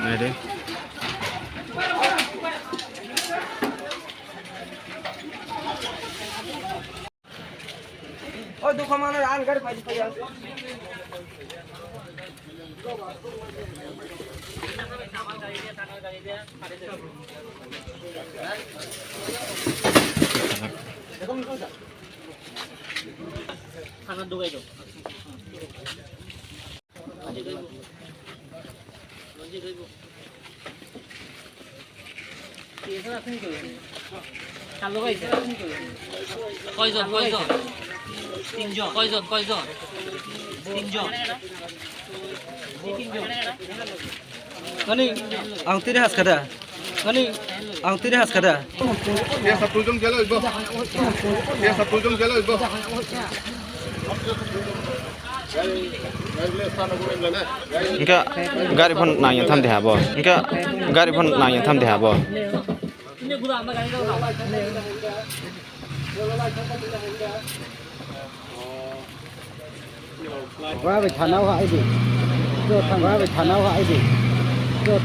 này đi ôi tôi không ăn nó ăn cái phải phải খানা ঢুকাই দাও কয়জন কয়জন তিনজন কয়জন কয়জন তিনজন ang tiri has kada ang tiri has kada dia 10 jam gelo ibu dia 10 jam gelo ibu ఇంకా গাড়ি ফোন নাই থাম দে হাবো ఇంకా গাড়ি ফোন নাই থাম দে হাবো 근데 그거 아마 가니까 qua về thằng nào hại gì rồi thằng qua về thằng nào hại gì rồi